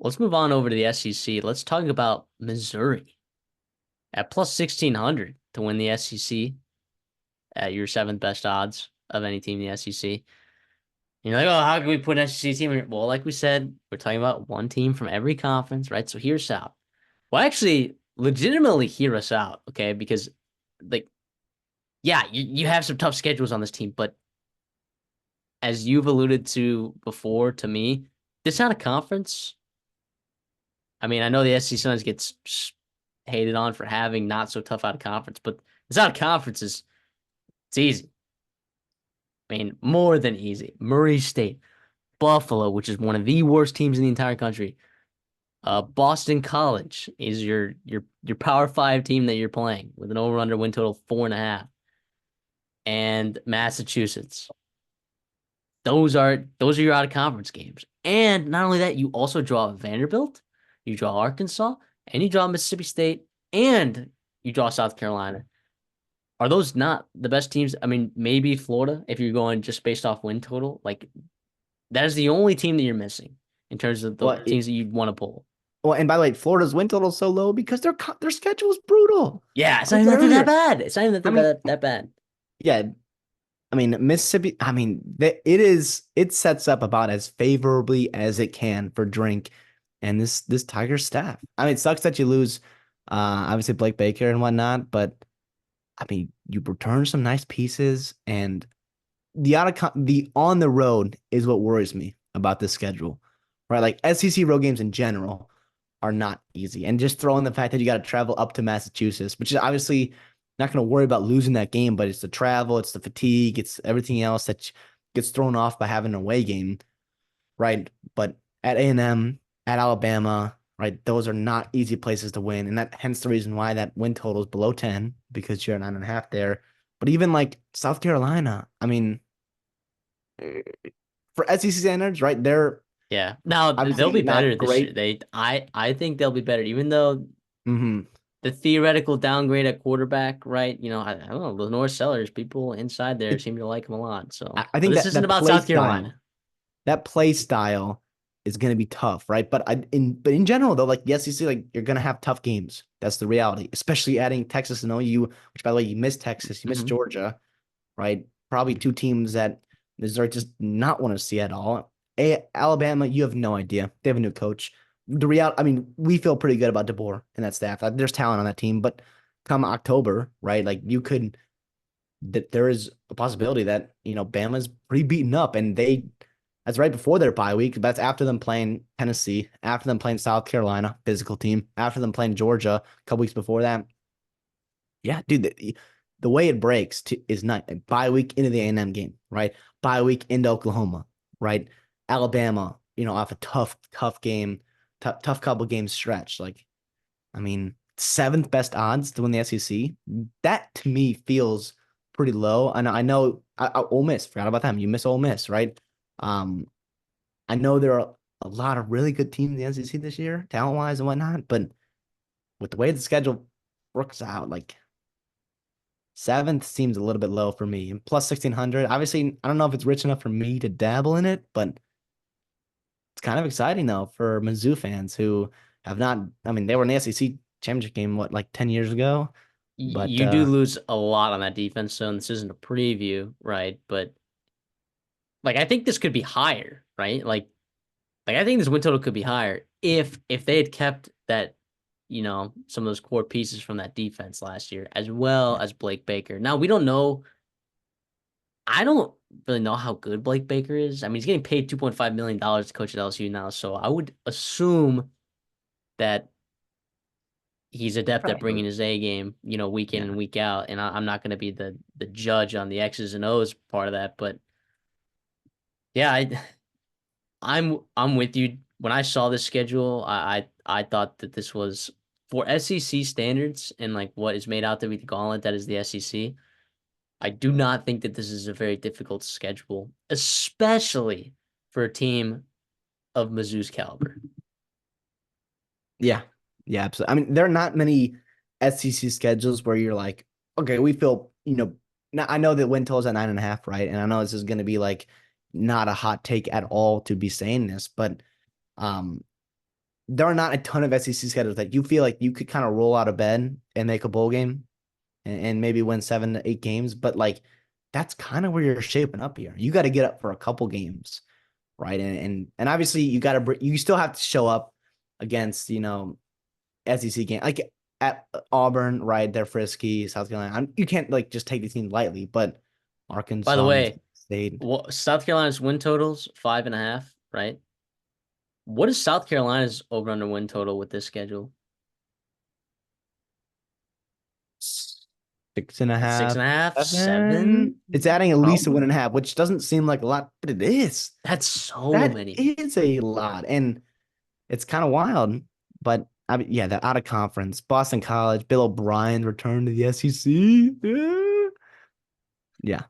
Let's move on over to the SEC. Let's talk about Missouri at plus 1,600 to win the SEC at your seventh best odds of any team in the SEC. You're like, oh, how can we put an SEC team in? Well, like we said, we're talking about one team from every conference, right? So hear us out. Well, actually, legitimately hear us out, okay? Because, like, yeah, you have some tough schedules on this team, but as you've alluded to before to me, this not a conference. I mean, I know the SEC sometimes gets hated on for having not so tough out of conference, but it's out of conferences. It's easy. I mean, more than easy. Murray State, Buffalo, which is one of the worst teams in the entire country. Boston College is your Power Five team that you're playing with an over/under win total 4.5, and Massachusetts. Those are your out of conference games. And not only that, you also draw Vanderbilt, you draw Arkansas, and you draw Mississippi State, and you draw South Carolina. Are those not the best teams? I mean, maybe Florida, if you're going just based off win total. Like, that is the only team that you're missing in terms of the Well, teams that you'd want to pull. well, and by the way, Florida's win total is so low because their schedule is brutal. Yeah, it's not Like I even said that earlier. bad. It's not even I mean, that bad. yeah, I mean Mississippi. I mean, it sets up about as favorably as it can for Drink and this Tiger staff. I mean, it sucks that you lose, obviously Blake Baker and whatnot, but I mean, you return some nice pieces, and the on the road is what worries me about this schedule, right? Like SEC road games in general are not easy, and just throw in the fact that you got to travel up to Massachusetts, which is obviously not going to worry about losing that game, but it's the travel, it's the fatigue, it's everything else that gets thrown off by having an away game, right? But at A&M, at Alabama, right, those are not easy places to win, and that hence the reason why that win total is below 10 because you're at 9.5 there. But even like South Carolina, I mean, for SEC standards, right? They're Yeah. Now they'll obviously be better not this year. great. I think they'll be better, even though Hmm. the theoretical downgrade at quarterback, right? I don't know, Lenore Sellers, people inside there It, seem to like him a lot. So, I but think this that isn't about South Carolina. that play style is going to be tough, right? But in general though, like the SEC, like you're going to have tough games. That's the reality, especially adding Texas and OU, which by the way, you miss Texas, you miss Hmm. Georgia, right? Probably two teams that Missouri just not want to see at all. Alabama, you have no idea. They have a new coach. The reality, I mean, we feel pretty good about DeBoer and that staff. There's talent on that team, but come October, right? Like you could that there is a possibility that Bama's pretty beaten up, and that's right before their bye week. That's after them playing Tennessee, after them playing South Carolina, physical team, after them playing Georgia a couple weeks before that. Yeah, dude, the way it breaks is not bye week into the A&M game, right? Bye week into Oklahoma, right? Alabama, off a tough game, tough couple games stretch. Like, I mean, seventh best odds to win the SEC. That to me feels pretty low. And I know Ole Miss, forgot about them. You miss Ole Miss, right? Um, I know there are a lot of really good teams in the SEC this year, talent wise and whatnot. But with the way the schedule works out, like seventh seems a little bit low for me. And plus 1,600. Obviously, I don't know if it's rich enough for me to dabble in it, but it's kind of exciting though for Mizzou fans who have not. I mean, they were in the SEC championship game like 10 years ago, but You do lose a lot on that defense, so this isn't a preview, right? But like, I think this could be higher, right? Like I think this win total could be higher if they had kept that, some of those core pieces from that defense last year, as well yeah, as Blake Baker. Now we don't know. I don't really know how good Blake Baker is. I mean, he's getting paid $2.5 million to coach at LSU now, so I would assume that he's adept at probably. bringing his A game, week in Yeah. and week out. And I'm not going to be the judge on the X's and O's part of that, but yeah, I'm with you. When I saw this schedule, I thought that this was for SEC standards and like what is made out to be the gauntlet that is the SEC. I do not think that this is a very difficult schedule, especially for a team of Mizzou's caliber. Yeah. Yeah, absolutely. I mean, there are not many SEC schedules where you're like, okay, we feel, now I know that win total's at 9.5, right? And I know this is going to be like not a hot take at all to be saying this, but um, there are not a ton of SEC schedules that you feel like you could kind of roll out of bed and make a bowl game and maybe win 7 to 8 games. But like that's kind of where you're shaping up here. You got to get up for a couple games, right? And obviously you still have to show up against SEC game like at Auburn, right? They're frisky. South Carolina. You can't like just take the team lightly, but By the Arkansas, way, State. South Carolina's win totals 5.5, right? What is South Carolina's over under win total with this schedule? 6.5, 6.5, 7. 7. It's adding at least a Probably. 1.5, which doesn't seem like a lot, but it is. That's so That many. is a lot, and it's kind of wild. But I mean, yeah, they're out of conference. Boston College, Bill O'Brien returned to the SEC. Yeah.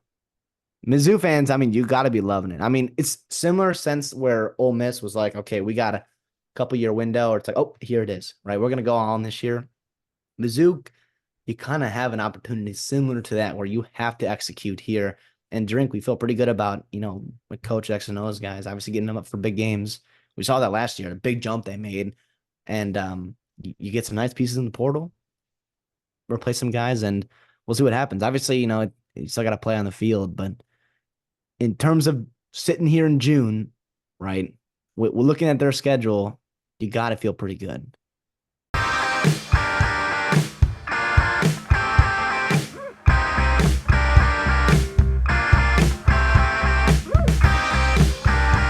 Mizzou fans, I mean, you got to be loving it. I mean, it's similar sense where Ole Miss was like, okay, we got a couple year window, or it's like, oh, here it is, right? We're gonna go on this year. Mizzou, you kind of have an opportunity similar to that where you have to execute here and drink. We feel pretty good about, with Coach X and those guys, obviously getting them up for big games. We saw that last year, a big jump they made. And you get some nice pieces in the portal, replace some guys, and we'll see what happens. Obviously, you still got to play on the field, but in terms of sitting here in June, right, we're looking at their schedule, you got to feel pretty good.